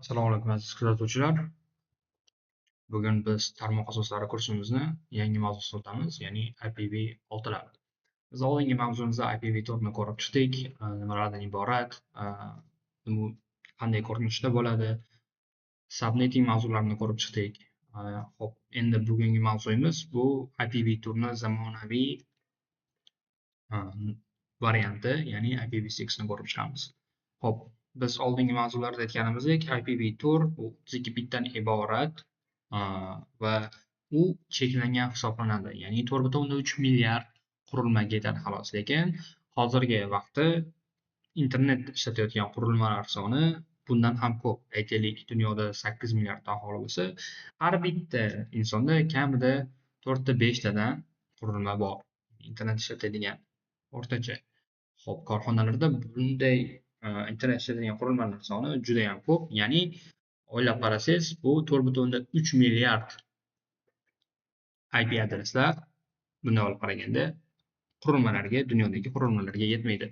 Assalomu alaykum aziz kuzatuvchilar. Bugun biz tarmoq asoslari kursimizni yangi mavzusiga o'tamiz, ya'ni IPv6lar. Biz oldingi mavzumizda IPv4 ni ko'rib chiqdik, nimalardan iborat, u qanday ko'rinishda bo'ladi, subnetting mavzularini ko'rib chiqdik. Xo'p, endi bugungi mavzuyimiz bu IPv4 ni zamonaviy varianti, ya'ni IPv6 ni ko'rib chiqamiz. Xo'p, biz oldingi mavzularda aytganimizdek, IPv4 bu 32 bitdan iborat va u cheklangan hisoblanadi. Ya'ni 4.3 milliard qurilmaga yetadi xolos. Lekin hozirgi vaqtda internet ishlatayotgan qurilmalar soni bundan ham ko'p. Aytaylik, dunyoda 8 milliard aholi bo'lsa, har bitta insonda kamida 4 ta 5 tadan qurilma bor. Internet ishlatadigan o'rtacha. Xo'p, korxonalarda bunday internet ishlatadigan qurilmalar soni juda ham ko'p. Ya'ni o'ylab qarasangiz, bu 4.3 milliard IP adreslar bunday olib qaraganda qurilmalarga, dunyodagi qurilmalarga yetmaydi.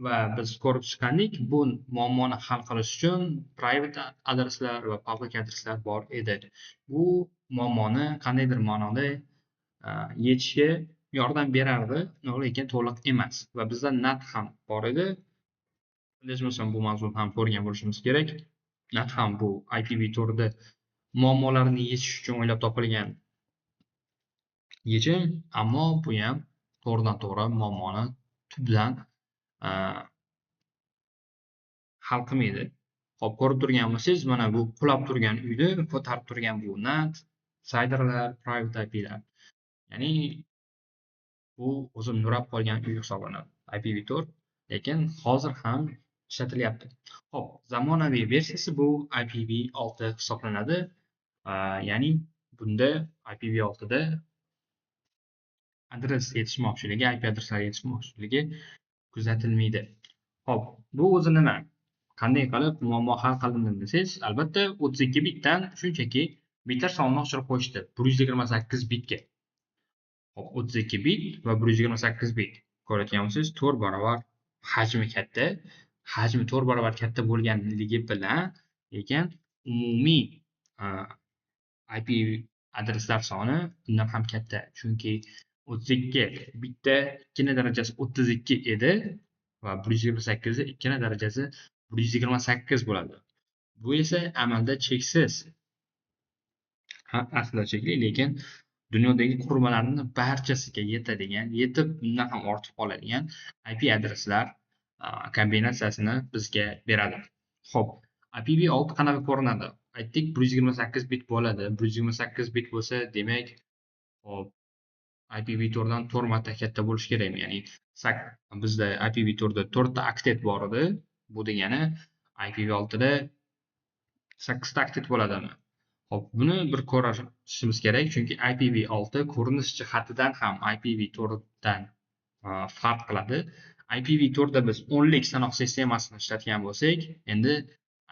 Va biz ko'rib chiqqandik, bu muammoni hal qilish uchun private adreslar va public adreslar bor edi. Bu muammoni qandaydir ma'noda yechishga yordam berardi, lekin to'liq emas. Va bizda NAT ham bor edi. Adashmasam bu mavzuni ham ko'rgan bo'lishimiz kerak. NAT ham bu IPv4 muammolarni yechish uchun o'ylab topilgan yechim, ammo bu ham to'g'ridan to'g'ri muammoni tubdan hal qilmaydi. Hop, ko'rib turgan bo'lsangiz, mana bu qulab turgan uyni ko'tarib turgan bu NAT, sayderlar, private IPlar. Ya'ni bu o'zi nurab qolgan uy hisoblanadi, IPv4, lekin hozir ham ishlatilyapti. Hop, zamonaviy versiyasi bu IPv6 hisoblanadi. Ya'ni bunda IPv6da adres yetishmovchiligi, IP adreslar yetishmovchiligi kuzatilmaydi. Hop, bu o'zi nima? Qanday qilib muammo hal qilindi desangiz, albatta 32 bitdan shunchaki bitlar sonini oshirib qo'yishdi 128 bitga. Hop, 32 bit va 128 bit. Ko'rayotgan bo'lsangiz, 4 barobar hajmi katta. Hajmi 4 barobar katta bo'lganligi bilan, lekin umumiy IP adreslar soni bundan ham katta. Chunki 32 bitda 2 darajasi 32 edi va 128 da 2 darajasi 128 bo'ladi. Bu esa amalda cheksiz. Aslida chekli, lekin dunyodagi qurilmalarning barchasiga yetadigan, yetib bundan ham ortib qoladigan IP adreslar kombinatsiyasini bizga beradi. Xo'p, IPv6 qanaqa ko'rinadi? Aytdik, 128 bit bo'ladi. 128 bit bo'lsa, demak, hop, IPv4 dan 4 marta katta bo'lishi kerakmi? Ya'ni bizda IPv4 da 4 ta oktet bor edi. Bu degani IPv6 da 8 ta oktet bo'ladimi? Hop, buni bir ko'rishimiz kerak, chunki IPv6 ko'rinish jihatidan ham IPv4 dan farq qiladi. IPv4 da biz 10 lik sanoq sistemasini ishlatgan bo'lsak, endi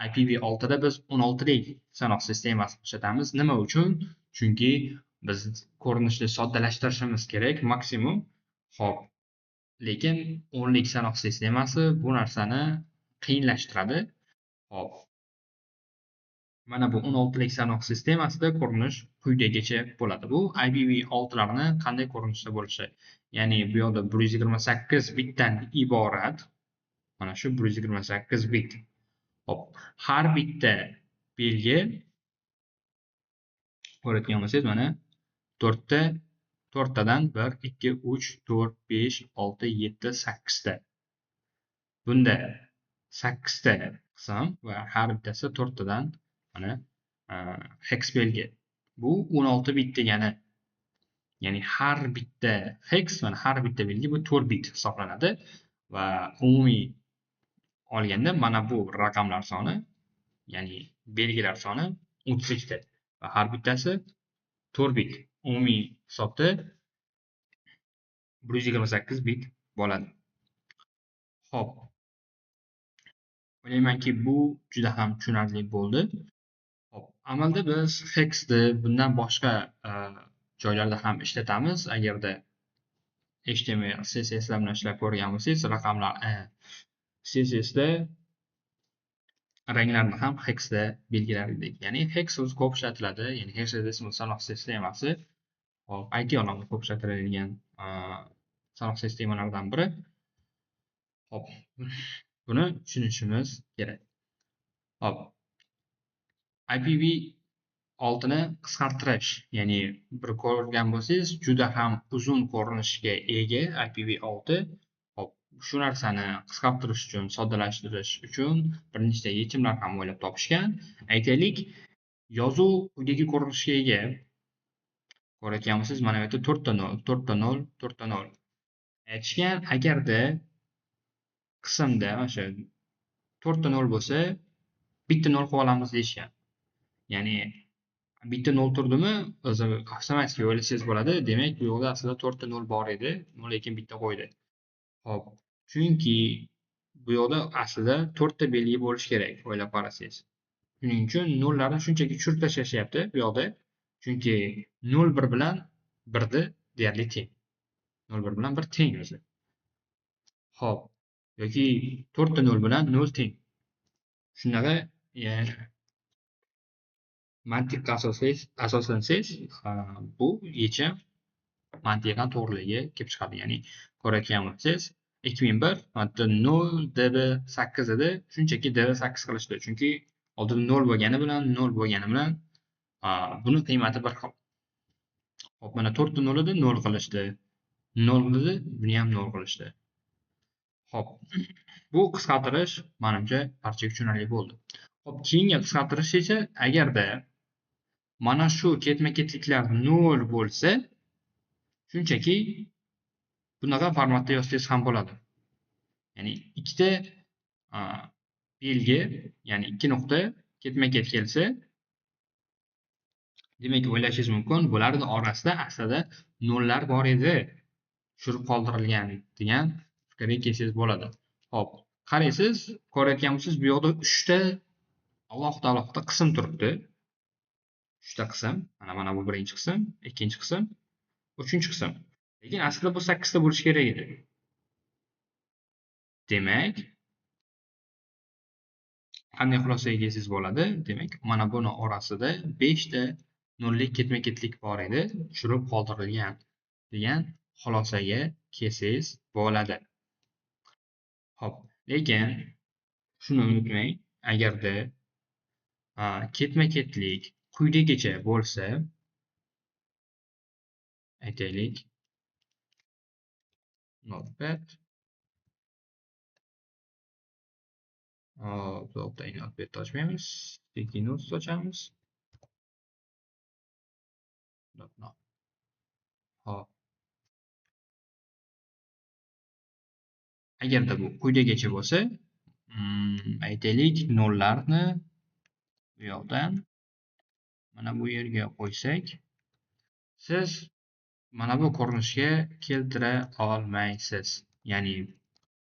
IPv6 da biz 16 lik sanoq sistemasini ishlatamiz. Nima uchun? Chunki biz ko'rinishni soddalashtirishimiz kerak maksimum. Hop, lekin 10 lik sanoq sistemasi bu narsani qiyinlashtiradi. Hop, mana bu 16 lik sanoq sistemasida ko'rinish quyidagicha bo'ladi. Bu IPv6larni qanday ko'rinishda bo'lishi. Ya'ni bu yerda 128 bitdan iborat. Mana shu 128 bit. Hop, har bitta belgi ko'rayotgan bo'lsangiz, mana 4 tadan 1, 2, 3, 4, 5, 6, 7, 8 ta. Bunda 8 ta qism va har bittasi 4 tadan mana hex belgi. Bu 16 bit degani. Ya'ni har bitta hex va har bitta belgi bu 4 bit hisoblanadi va umumiy olganda mana bu raqamlar soni, ya'ni belgilar soni 32 ta va har bittasi 4 bit. Umumiy hisobda 128 bit bo'ladi. Xo'p, o'ylaymanki bu juda ham tushunarli bo'ldi. Hop, amalda biz hexni bundan boshqa joylarda ham ishlatamiz. Agarda HTML, CSS bilan ishlab ko'rgan bo'lsangiz, raqamlar CSS da ranglarni ham heksda belgilar edik. Ya'ni hex so'zi ko'p ishlatiladi. Ya'ni hexadesimal sanoq sistemasi hop IT olamida ko'p ishlatiladigan sanoq sistemalaridan biri. Hop, buni tushunishimiz kerak. Hop, IPv6 ni qisqartirish, ya'ni bir ko'rgan bo'lsangiz, juda ham uzun ko'rinishga ega IPv6. Hop, shu narsani qisqartirish uchun, soddalashtirish uchun bir nechta yechimlar ham o'ylab topishgan. Aytaylik, yozuv quyidagi ko'rinishga ega. Ko'rayotgan bo'lsangiz, mana bu yerda 4 ta 0, 4 ta 0, 4 ta 0 aytishgan. Agarda qismda o'sha 4 ta 0 bo'lsa, bitta 0 qo'yib olamiz deyishgan. Ya'ni bitta 0 turdimi, o'zi avtomatik o'ylasangiz bo'ladi. Demak, bu yerda aslida 4 ta 0 bor edi, lekin bitta qo'ydi. Hop, chunki bu yerda aslida 4 ta belgi bo'lishi kerak, o'ylab qarasangiz. Shuning uchun 0 larni shunchaki tushirib tashlashyapti bu yerda. Chunki 0 1 bilan 1 ni deyarli teng. 0 1 bilan 1 teng o'zi. Hop, yoki 4 ta 0 bilan 0 teng. Shunaqa, mantiqqa asoslansangiz, bu yechim mantiqan to'g'riligi kelib chiqadi. Ya'ni ko'rayotgan bo'lsangiz, 2001 hatto 0 db8 edi, shunchaki db8 qilishdi. Chunki oldin 0 bo'lgani bilan buni qiymati bir xil. Hop, mana 4 ta 0 edi, 0 qilishdi. 0 edi, buni ham 0 qilishdi. Hop, bu qisqartirish menimcha barchaga tushunarli bo'ldi. Hop, keyingi qisqartirish esa, agarda mana shu ketma-ketliklar 0 bo'lsa, shunchaki bunaqa formatda yozsangiz ham bo'ladi. Ya'ni ikkita belgi, ya'ni ikki nuqta ketma-ket kelsa, demak o'ylashingiz mumkin, bularning orasida aslida 0 lar bor edi, tushirib qoldirilgan degan fikrga kelsangiz bo'ladi. Hop, qaraysiz, ko'rayotgan bo'lsangiz, bu yoqda 3 ta alohida qism turibdi. 3 ta qism, mana bu birinchi qism, ikkinchi qism, uchinchi qism. Lekin aslida bu 8 ta bo'lishi kerak edi. Demak, qanday xulosaga kelsangiz bo'ladi? Demak, mana buni orasida 5 ta nollik ketma-ketlik bor edi, tushirib qoldirilgan degan xulosaga kelsangiz bo'ladi. Hop, lekin shuni unutmang, agarda ketma-ketlik quyidagicha bo'lsa, aytaylik, notepad, blockda notepad ochmaymiz, sticky notes ochamiz. Hop, agarda bu quyidagicha bo'lsa, aytaylik, 0 larni bu yoqdan mana bu yerga qo'ysak, siz mana bu ko'rinishga keltira olmaysiz. Ya'ni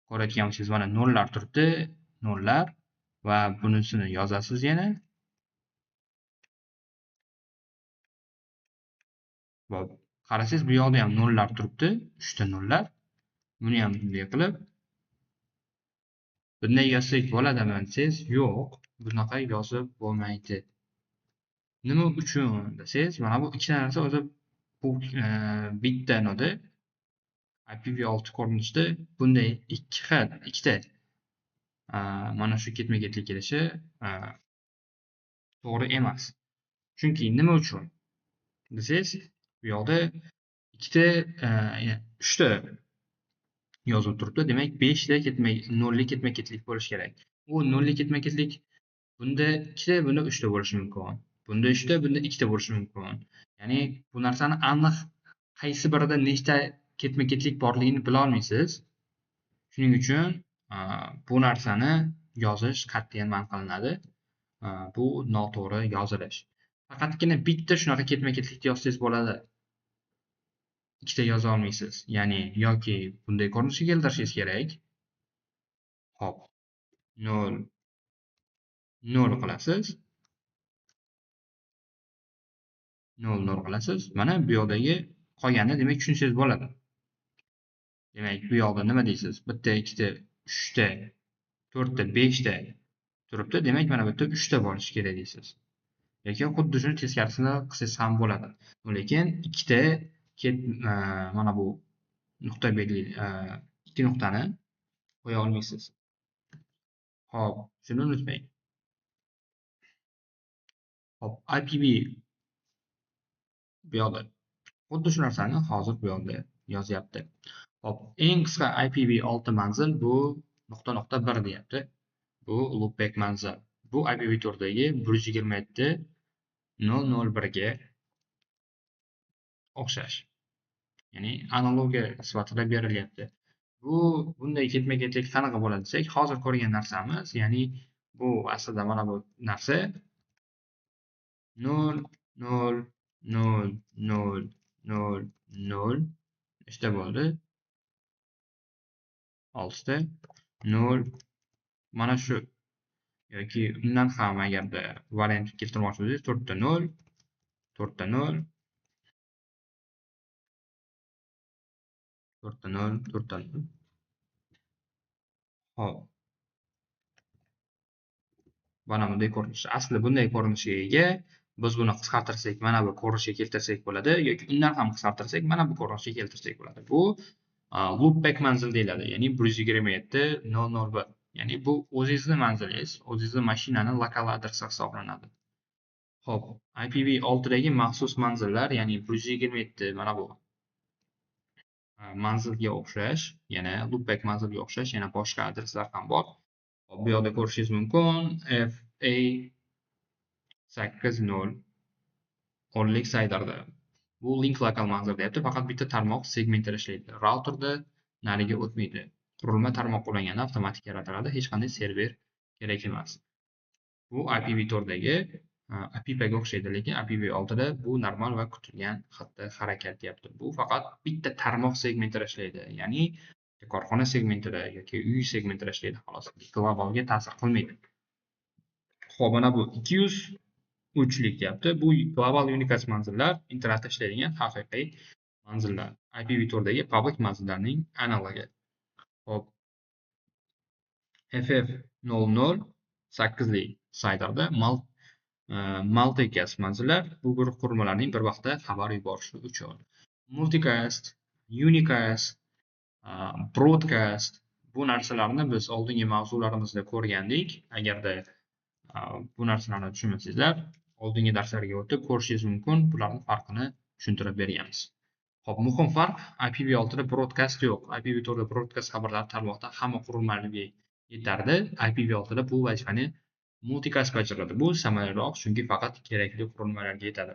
ko'rayotgan bo'lsangiz, mana 0 lar turibdi, 0 lar va bunisini yozasiz yana. Hop, qarasangiz, bu yoqda ham 0 lar turibdi, 3 ta 0 lar. Buni ham bunday qilib bunday yozsak bo'ladimi desangiz, yo'q, bunaqa yozib bo'lmaydi. Nima uchun desangiz, mana bu ikkita narsa o'zi bu bitta noda IPv6 ko'rinishida bunday ikkita mana shu ketma-ketlik kelishi to'g'ri emas. Chunki nima uchun desangiz, bu yoqda ikkita 3 ta yozib turibdi. Demak, 5 ta nollik ketma-ketlik bo'lishi kerak. U nollik ketma-ketlik bunda 2 ta, bunda 3 ta bo'lishi mumkin. Bunda 3 ta, bunda 2 ta bo'lishi mumkin. Ya'ni bu narsani aniq qaysi birida nechta ketma-ketlik borligini bila olmaysiz. Shuning uchun bu narsani yozish qat'iyan man qilinadi. Bu noto'g'ri yozilish. Faqatgina bitta shunaqa ketma-ketlikni yozsangiz bo'ladi. Ikkita yoza olmaysiz. Ya'ni yoki bunday ko'rinishga keltirishingiz kerak. Hop, 0 0 qilasiz. 0 0 qilasiz. Mana bu yoqdagi qolganini demak tushunsangiz bo'ladi. Demak, bu yoqda nima deysiz? Bitta, ikkita, 3 ta, 4 ta, 5 ta turibdi. Demak, mana bu yerda 3 ta bo'lishi kerak deysiz. Yoki xuddi shuni teskarisini qilsangiz ham bo'ladi. Lekin ikkita mana bu nuqta belgi ikki nuqtani qo'ya olmaysiz. Hop, shuni unutmang. Hop, IPv bu yoqda xuddi shu narsani hozir bu yoqda yozyapti. Hop, eng qisqa IPv6 manzil bu .1 deyapti. Bu loopback manzil. Bu IPv4dagi 127.001 ga o'xshash. Ya'ni analogiya sifatida berilyapti. Bunday ketma-ketlik qanaqa bo'ladi desak, hozir ko'rgan narsamiz, ya'ni bu aslida mana bu narsa 0 0 0 0 0 0 nechta bo'ldi? 6 ta 0 mana shu yoki undan ham agarda variant keltirmoqchi bo'lsangiz 4 ta 0 4 ta 0 4 ta 0 4 ta 0. Hop. Mana bunday ko'rinish. Asli bunday ko'rinishga ega. Biz buni qisqartirsak, mana bu ko'rinishga keltirsak bo'ladi yoki undan ham qisqartirsak, mana bu ko'rinishga keltirsak bo'ladi. Bu loopback manzil deyiladi. Ya'ni 127.001. Ya'ni bu o'zingizning manzilingiz, o'zingizning mashinani lokal adresi hisoblanadi. Xo'p, IPv6 dagi maxsus manzillar, ya'ni 127 mana bu manzilga o'xshash, yana loopback manzilga o'xshash yana boshqa adreslar ham bor. Bu yoqda ko'rishingiz mumkin. FA80 o'nlik saydarda. Bu link lokal manzil deyapti. Faqat bitta tarmoq segmentida ishlaydi. Routerda nariga o'tmaydi. Qurilma tarmoq ulanganda avtomatik yaratiladi. Hech qanday server kerak emas. Bu IPv4dagi IPv ga o'xshaydi, lekin IPv6da bu normal va kutilgan xatti harakat deyapti. Bu faqat bitta tarmoq segmentida ishlaydi. Ya'ni korxona segmentida yoki uy segmentida ishlaydi xolos. Globalga ta'sir qilmaydi. Xo'p, mana bu 203 lik deyapti. Bu global unicast manzillar interaktiv ishlaydigan haqiqiy manzillar. IPv4dagi public manzillarning analogi. Xo'p, FF00 8 lik saytlarda multicast manzillar bu guruh qurilmalarning bir vaqtda xabar yuborishi uchun. Multicast, unicast, broadcast bu narsalarni biz oldingi mavzularimizda ko'rgandik. Agarda bu narsalarni tushunmasangizlar, oldingi darslarga o'tib ko'rishingiz mumkin. Bularning farqini tushuntirib berganmiz. Xo'p, muhim farq IPv6 da broadcast yo'q. IPv4 da broadcast xabarlar tarmoqda hamma qurilmalarga yetardi. IPv6 da bu vazifani multicast bajaradi. Bu samaraliroq, chunki faqat kerakli qurilmalarga yetadi.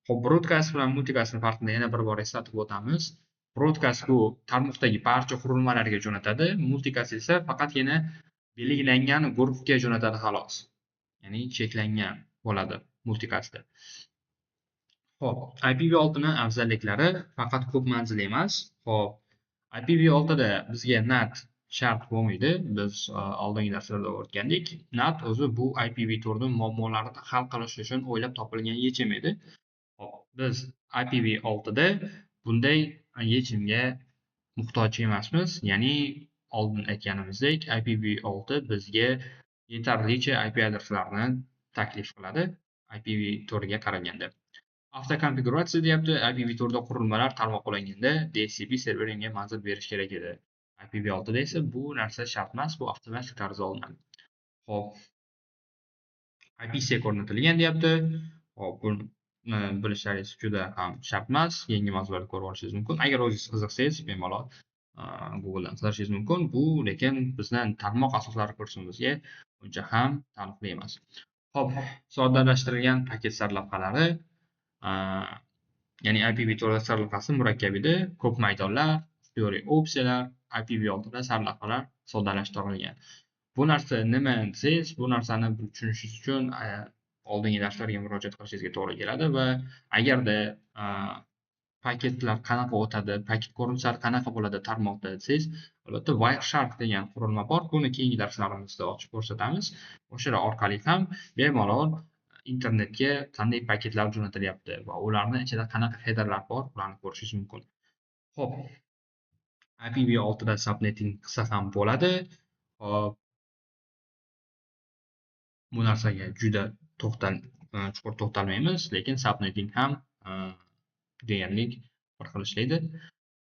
Xo'p, broadcast bilan multicastning farqini yana bir bor eslatib o'tamiz. Broadcast bu tarmoqdagi barcha qurilmalarga jo'natadi. Multicast esa faqatgina belgilangan guruhga jo'natadi xolos. Ya'ni cheklangan bo'ladi multicastda. Xo'p, IPv6 ning afzalliklari faqat ko'p manzil emas. Xo'p, IPv6 da bizga NAT shart bo'lmaydi. Biz oldingi darslarda o'rgandik. NAT o'zi bu IPv4 ning muammolarini hal qilish uchun o'ylab topilgan yechim edi. Xo'p, biz IPv6 da bunday yechimga muhtoj emasmiz. Ya'ni oldin aytganimizdek, IPv6 bizga yetarlicha IP adreslarni taklif qiladi IPv4 ga qaraganda. Avtokonfiguratsiya deyapti. IPv4 da qurilmalar tarmoq ulanganda DHCP serveriga manzil berish kerak edi. IPv6 da esa bu narsa shart emas, bu avtomatik tarzda olinadi. Xo'p, IPsec o'rnatilgan deyapti. Xo'p, buni bilishlaringiz juda ham shart emas. Yangi mavzularni ko'rib olishingiz mumkin. Agar o'zingiz qiziqsangiz, bemalol Google'dan qidirishingiz mumkin. Bu lekin bizdan tarmoq asoslari kursimizga uncha ham taalluqli emas. Xo'p, soddalashtirilgan paket sarlavhalari, ya'ni IPv4 sarlavhasi murakkab edi. Ko'p maydonlar, ixtiyoriy opsiyalar, IPv6 da sarlavhalar soddalashtirilgan. Bu narsa nima desangiz, bu narsani tushunishingiz uchun oldingi darslarga murojaat qilishingizga to'g'ri keladi va agarda paketlar qanaqa o'tadi, paket ko'rinishlari qanaqa bo'ladi tarmoqda desangiz, albatta Wireshark degan qurilma bor. Buni keyingi darslarimizda ochib ko'rsatamiz. O'shalar orqali ham bemalol internetga qanday paketlar jo'natilyapti va ularning ichida qanaqa headerlar bor, ularni ko'rishingiz mumkin. Xo'p, IPv6 da subnetting qilsa ham bo'ladi. Xo'p, Bu narsaga juda chuqur to'xtalmaymiz, lekin subnetting ham deyarli bir xil ishlaydi.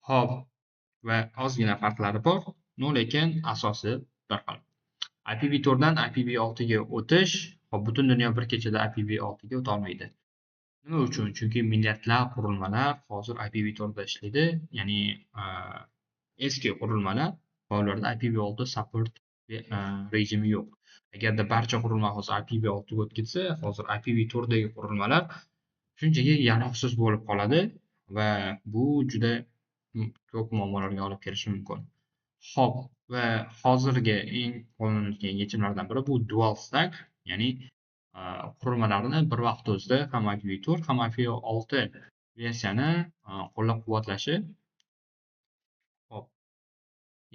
Hop, va ozgina farqlari bor, lekin asosi bir xil. IPv4 dan IPv6 ga o'tish, butun dunyo bir kechada IPv6 ga o'tolmaydi. Nima uchun? Chunki milliardlab qurilmalar hozir IPv4 da ishlaydi, ya'ni eski qurilmalar va ularda IPv6 support rejimi yo'q. Agarda barcha qurilma hozir IPv6 ga o'tib ketsa, hozir IPv4 dagi qurilmalar shunchaki yaroqsiz bo'lib qoladi va bu juda ko'p muammolarga olib kelishi mumkin. Xo'p, va hozirgi eng qo'llanilgan yechimlardan biri bu dual stack, ya'ni qurilmalarni bir vaqt o'zida ham IPv4 ham IPv6 versiyani qo'llab-quvvatlashi. Hop,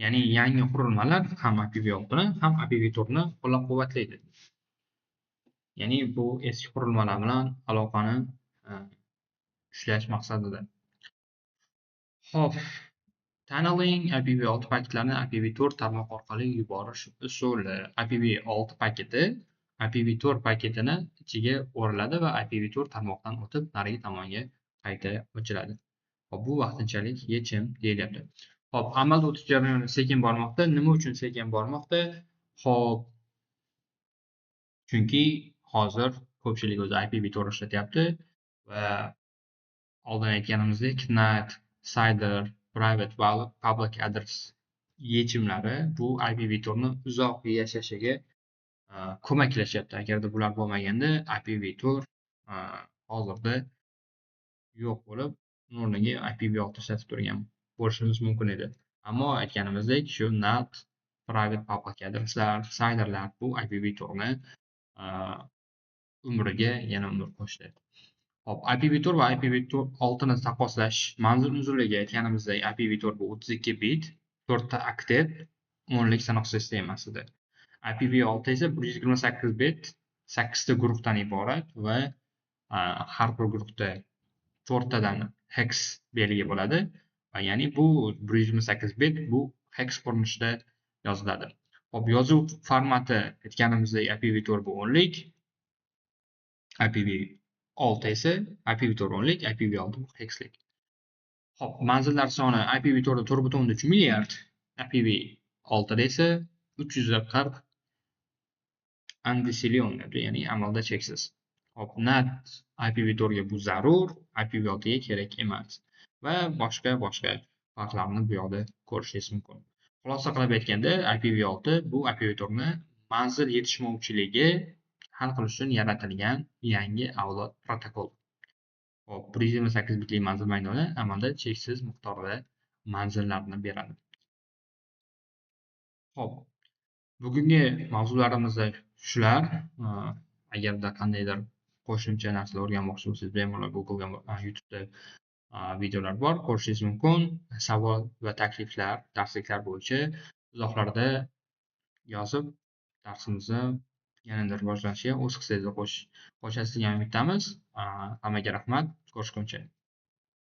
ya'ni yangi qurilmalar ham IPv6 ni ham IPv4 ni qo'llab-quvvatlaydi. Ya'ni bu eski qurilmalar bilan aloqani ushlash maqsadida. Xo'p, tunneling IPv6 paketlarini IPv4 tarmoq orqali yuborish usuli. IPv6 paketi IPv4 paketini ichiga o'riladi va IPv4 tarmoqdan o'tib narigi tomonga qayta ochiladi. Hop, bu vaqtinchalik yechim deyilyapti. Hop, amalda o'tish jarayoni sekin bormoqda. Nima uchun sekin bormoqda? Hop, chunki hozir ko'pchilik o'zi IPv4 ishlatyapti va oldin aytganimizdek NAT, CIDR, Private Public Address yechimlari bu IPv4 ni uzoq yashashiga ko'maklashyapti. Agarda bular bo'lmaganda IPv4 hozirda yo'q bo'lib, o'rniga IPv6 ishlatib turgan bo'lishimiz mumkin edi. Ammo aytganimizdek, shu NAT, Private Public Addresslar, CIDRlar bu IPv4 ni umriga yana umr qo'shdi. Hop, IPv4 va IPv6 ni taqqoslash manzil uzunligi aytganimizdek IPv4 bu 32 bit, 4 ta oktet, 10 lik sanoq sistemasida. IPv6 esa 128 bit, 8 ta guruhdan iborat va har bir guruhda 4 tadan hex belgi bo'ladi. Va ya'ni bu 128 bit bu hex ko'rinishida yoziladi. Hop, yozuv formati aytganimizdek IPv4 bu 10 lik, IPv6 esa IPv4 10 lik, IPv6 bu hexlik. Hop, manzillar soni IPv4 da 4.3 milliard, IPv6 da esa 340 andesilyon, ya'ni amalda cheksiz. Hop, NAT IPv4 ga bu zarur, IPv6 ga kerak emas va boshqa farqlarni bu yoqda ko'rishingiz mumkin. Xulosa qilib aytganda, IPv6 bu IPv4 ni manzil yetishmovchiligi hal qilish uchun yaratilgan yangi avlod protokol. Hop, 128 bitli manzil maydoni amalda cheksiz miqdorda manzillarni beradi. Hop, bugungi mavzularimiz shular. Agarda qandaydir qo'shimcha narsalar o'rganmoqchi bo'lsangiz, bemalol Google va YouTube'da videolar bor, ko'rishingiz mumkin. Savol va takliflar, darsliklar bo'yicha izohlarda yozib, darsimizni yanada rivojlanishiga o'z hissangizni qo'shasiz degan umiddamiz. Hammaga rahmat. Ko'rishguncha.